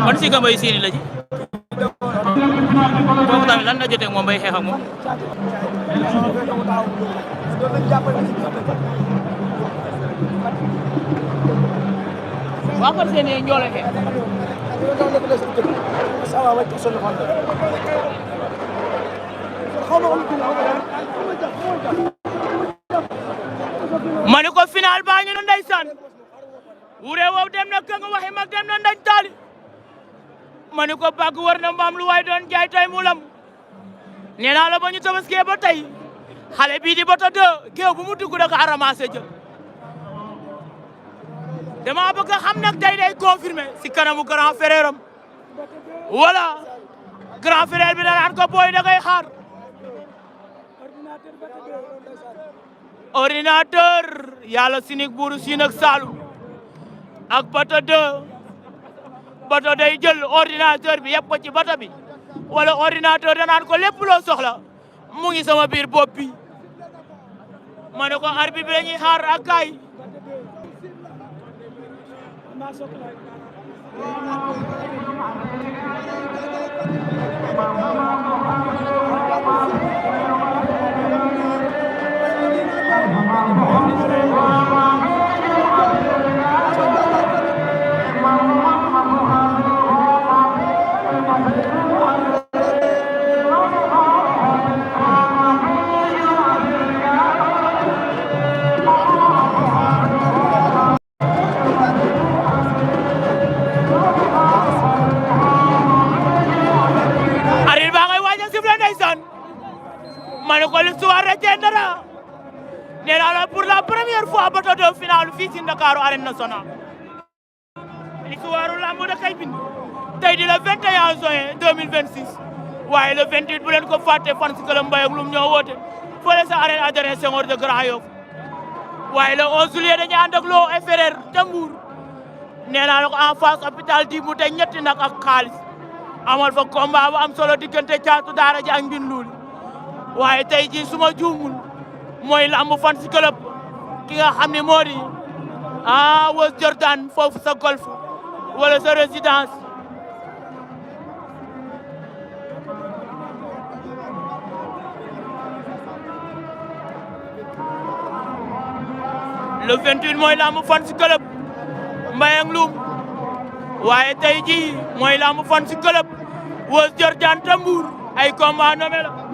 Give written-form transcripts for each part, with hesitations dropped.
man si Gambay Sini la ji kooku tamit lan la jotee moom bay xeex ak moom waa par seen yi ñoo la xeex ma ne ko final baa ngi noonu ndeysaan wuree wow dem na këng waxi mag dem na ndañ taali ma ne ko bàgg war na mbaam lu waay doon jaay tay mu lam nee naa la ba ñu tabaskee ba tey xale bii di BATEAU2 géew bu mu dugg da ko ramassé jël dama bëgg a xam nag tey day confirmé si kanamu grand frère am wala grand frère bi da naan ko booy da ngay xaar ordinateur yàlla sinik buuru siin ak saalu ak BATEAU2 BATEAU day jël ordinateur bi yëpp ko ci bato bi wala ordinateur da naan ko lépp loo soxla mu ngi sama biir bopp bi ma ne ko arbitre bi la ñuy xaar ak kaay ma ne ko l'histoire retiendra nee naa la pour la première fois BATEAU2 final fii ci Ndakaaru arène nationale l'histoire lamb da kay bind tey di le 21 juin 2026 waaye le 28 bu leen ko fàtte fan si këlam mbay ak lum ñoo woote fële sa arène Adrien Senghor de Grand Yoff waaye le 11 juillet dañuy ànd ak loo FRR te Mbour nee naa la ko en face hôpital di mu tey ñetti nag ak xaalis amal fa combat bu am solo diggante caatu daara ji ak mbin luuli waaye tey jii suma juumul mooy lamb fan si club ki nga xam ne moo di Wos Jordan foofu sa golf wala sa résidence le 28 mooy lamb fan si club Mbayang Loum waaye tey jii mooy lamb fan si club Wos Jordan te Mbour ay combat nommé la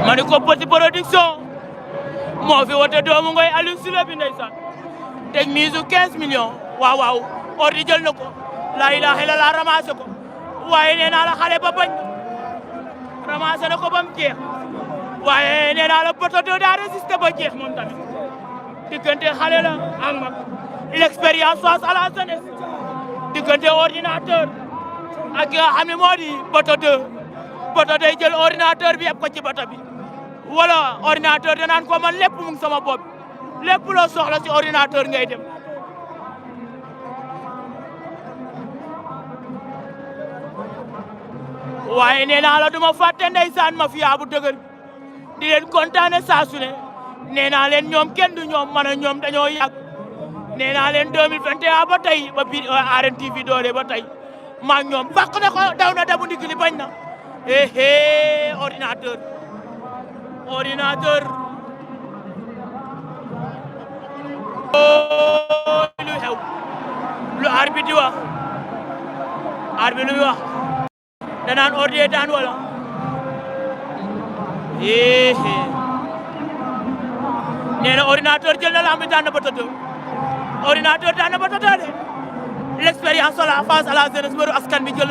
ma ne ko Petit production moo fi wote doomu ngoy Aliou Sile bi ndeysaan teg mise 15 millions waaw waaw ordi jël na ko la ilaha illallah ramassé ko waaye nee naa la xale ba bañ ramassé na ko ba mu jeex waaye nee naa la BATEAU2 daa résisté ba jeex moom tamit diggante xale la ak mag l'expérience face à la jeunesse diggante ordinateur ak ki nga xam ne moo di BATEAU2 day jël ordinateur bi yëpp ko ci bato bi wala ordinateur danaan ko man lépp mu ngi sama bopp lépp loo soxla ci ordinateur ngay dem waaye nee naa la duma fàtte ndeysaan mafia bu dëgër di leen kontaane saa su ne nee naa leen ñoom kenn du ñoom man a ñoom dañoo yàgg nee naa leen 2021 ba tey ba biir arène TV doole ba tey maa ñoom fàq na ko daw na dabu ndigli bañ na ordinateur lu xew lu arbitre di wax arbitre lu wax danaan ordi daan wala nee na ordinateur jël na lamb daan na BATEAU2 ordinateur daan na BATEAU2 de l'expérience la face à la jeunesse bëru askan bi jël